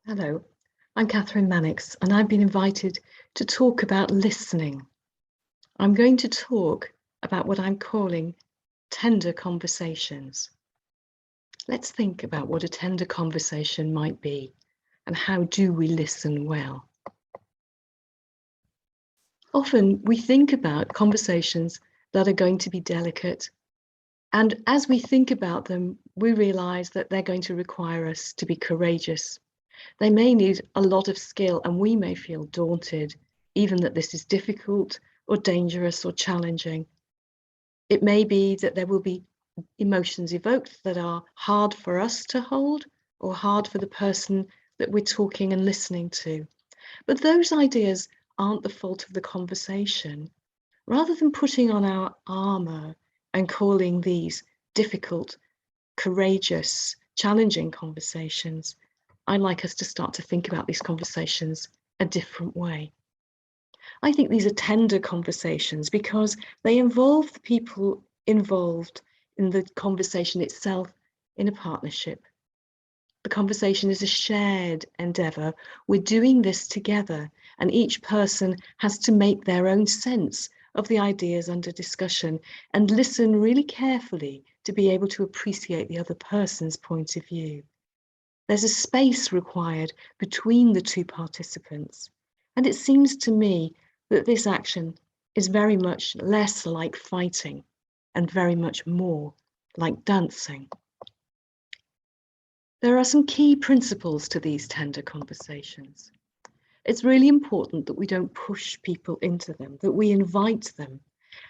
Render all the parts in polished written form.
Hello, I'm Kathryn Mannix, and I've been invited to talk about listening. I'm going to talk about what I'm calling tender conversations. Let's think about what a tender conversation might be and how do we listen well. Often we think about conversations that are going to be delicate, and as we think about them, we realize that they're going to require us to be courageous. They may need a lot of skill and we may feel daunted, even that this is difficult or dangerous or challenging. It may be that there will be emotions evoked that are hard for us to hold or hard for the person that we're talking and listening to. But those ideas aren't the fault of the conversation. Rather than putting on our armor and calling these difficult, courageous, challenging conversations, I'd like us to start to think about these conversations a different way. I think these are tender conversations because they involve the people involved in the conversation itself in a partnership. The conversation is a shared endeavor. We're doing this together, and each person has to make their own sense of the ideas under discussion and listen really carefully to be able to appreciate the other person's point of view. There's a space required between the two participants. And it seems to me that this action is very much less like fighting and very much more like dancing. There are some key principles to these tender conversations. It's really important that we don't push people into them, that we invite them.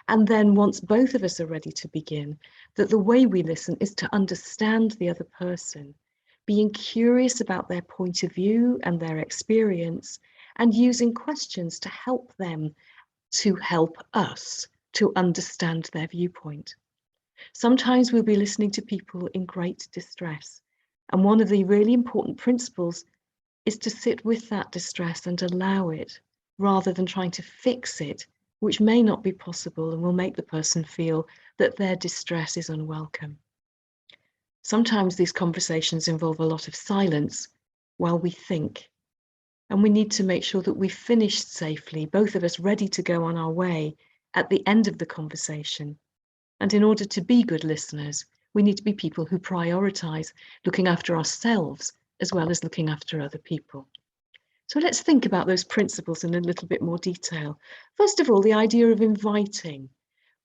And then once both of us are ready to begin, that the way we listen is to understand the other person, being curious about their point of view and their experience, and using questions to help them to help us to understand their viewpoint. Sometimes we'll be listening to people in great distress, and one of the really important principles is to sit with that distress and allow it, rather than trying to fix it, which may not be possible and will make the person feel that their distress is unwelcome. Sometimes these conversations involve a lot of silence while we think, and we need to make sure that we've finished safely, both of us ready to go on our way at the end of the conversation. And in order to be good listeners, we need to be people who prioritize looking after ourselves as well as looking after other people. So let's think about those principles in a little bit more detail. First of all, the idea of inviting,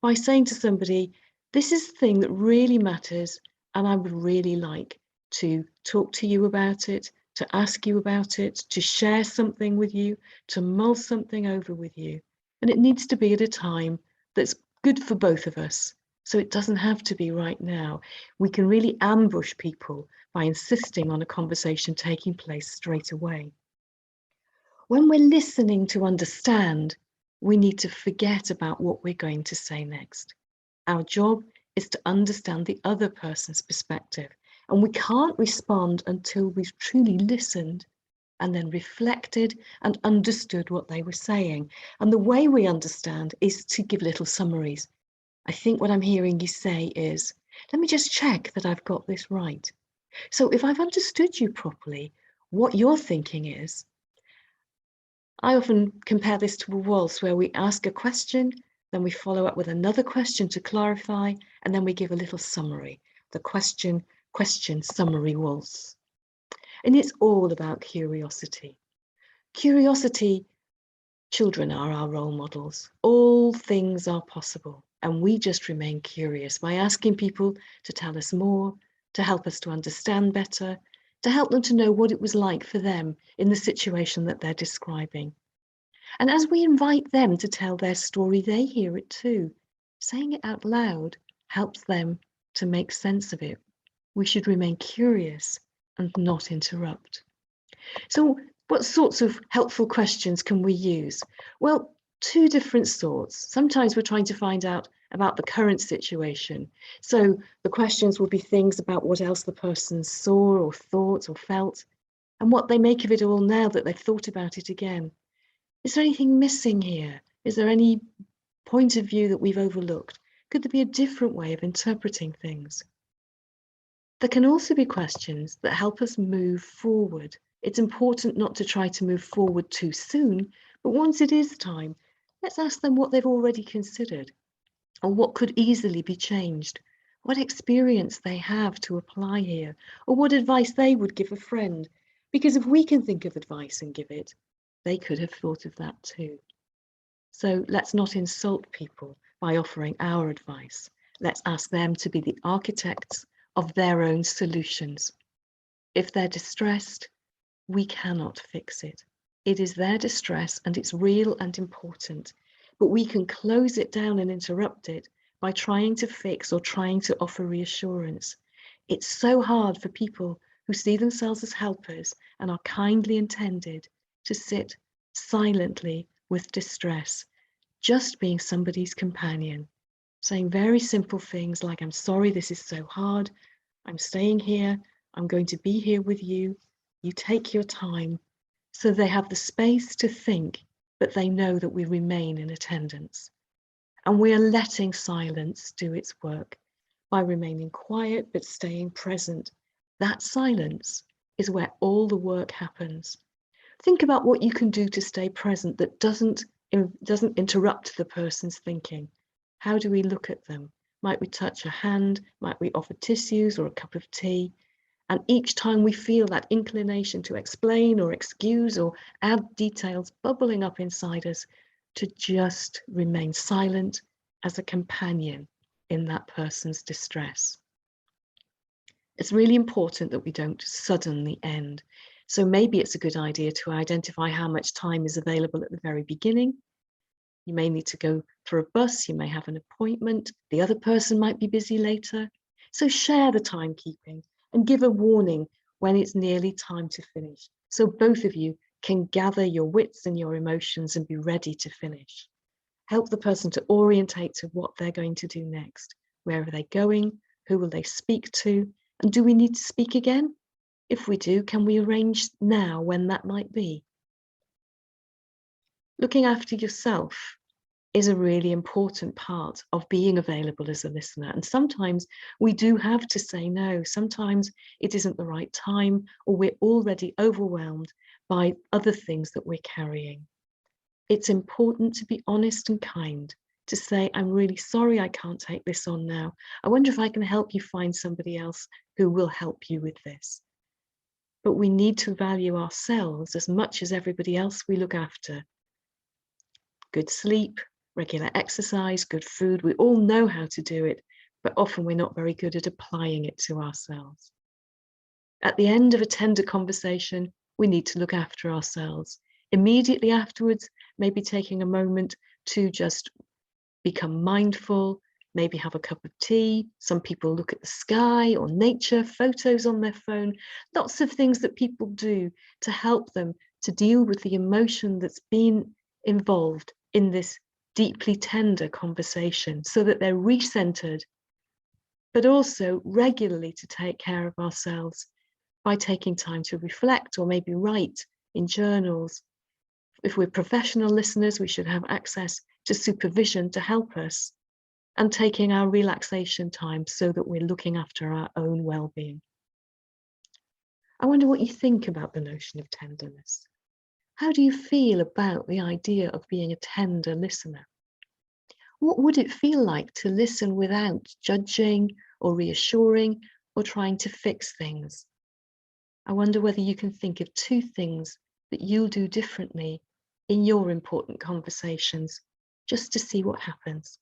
by saying to somebody, this is the thing that really matters, and I would really like to talk to you about it, to ask you about it, to share something with you, to mull something over with you. And it needs to be at a time that's good for both of us. So it doesn't have to be right now. We can really ambush people by insisting on a conversation taking place straight away. When we're listening to understand, we need to forget about what we're going to say next. Our job is to understand the other person's perspective, and we can't respond until we've truly listened and then reflected and understood what they were saying. And the way we understand is to give little summaries. I think what I'm hearing you say is, let me just check that I've got this right. So if I've understood you properly, what you're thinking is, I often compare this to a waltz where we ask a question, then we follow up with another question to clarify, and then we give a little summary, the question, summary waltz. And it's all about curiosity. Curiosity, children are our role models. All things are possible, and we just remain curious by asking people to tell us more, to help us to understand better, to help them to know what it was like for them in the situation that they're describing. And as we invite them to tell their story, they hear it too. Saying it out loud helps them to make sense of it. We should remain curious and not interrupt. So what sorts of helpful questions can we use? Well, two different sorts. Sometimes we're trying to find out about the current situation. So the questions will be things about what else the person saw or thought or felt, and what they make of it all now that they've thought about it again. Is there anything missing here? Is there any point of view that we've overlooked? Could there be a different way of interpreting things? There can also be questions that help us move forward It's important not to try to move forward too soon, but once it is time, let's ask them what they've already considered, or what could easily be changed, what experience they have to apply here, or what advice they would give a friend. Because if we can think of advice and give it, they could have thought of that too. So let's not insult people by offering our advice. Let's ask them to be the architects of their own solutions. If they're distressed, we cannot fix it. It is their distress and it's real and important, but we can close it down and interrupt it by trying to fix or trying to offer reassurance. It's so hard for people who see themselves as helpers and are kindly intended to sit silently with distress, just being somebody's companion, saying very simple things like, I'm sorry this is so hard, I'm staying here, I'm going to be here with you, you take your time, so they have the space to think, but they know that we remain in attendance. And we are letting silence do its work by remaining quiet but staying present. That silence is where all the work happens. Think about what you can do to stay present that doesn't interrupt the person's thinking. How do we look at them? Might we touch a hand? Might we offer tissues or a cup of tea? And each time we feel that inclination to explain or excuse or add details bubbling up inside us, to just remain silent as a companion in that person's distress. It's really important that we don't suddenly end. So maybe it's a good idea to identify how much time is available at the very beginning. You may need to go for a bus, you may have an appointment, the other person might be busy later. So share the timekeeping and give a warning when it's nearly time to finish, so both of you can gather your wits and your emotions and be ready to finish. Help the person to orientate to what they're going to do next. Where are they going? Who will they speak to? And do we need to speak again? If we do, can we arrange now when that might be? Looking after yourself is a really important part of being available as a listener. And sometimes we do have to say no. Sometimes it isn't the right time, or we're already overwhelmed by other things that we're carrying. It's important to be honest and kind, to say, I'm really sorry I can't take this on now. I wonder if I can help you find somebody else who will help you with this. But we need to value ourselves as much as everybody else we look after. Good sleep, regular exercise, good food, we all know how to do it, but often we're not very good at applying it to ourselves. At the end of a tender conversation, we need to look after ourselves. Immediately afterwards, maybe taking a moment to just become mindful, maybe have a cup of tea. Some people look at the sky or nature, photos on their phone, lots of things that people do to help them to deal with the emotion that's been involved in this deeply tender conversation, so that they're recentered, but also regularly to take care of ourselves by taking time to reflect or maybe write in journals. If we're professional listeners, we should have access to supervision to help us, and taking our relaxation time so that we're looking after our own well-being. I wonder what you think about the notion of tenderness. How do you feel about the idea of being a tender listener? What would it feel like to listen without judging or reassuring or trying to fix things? I wonder whether you can think of 2 things that you'll do differently in your important conversations, just to see what happens.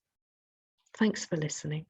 Thanks for listening.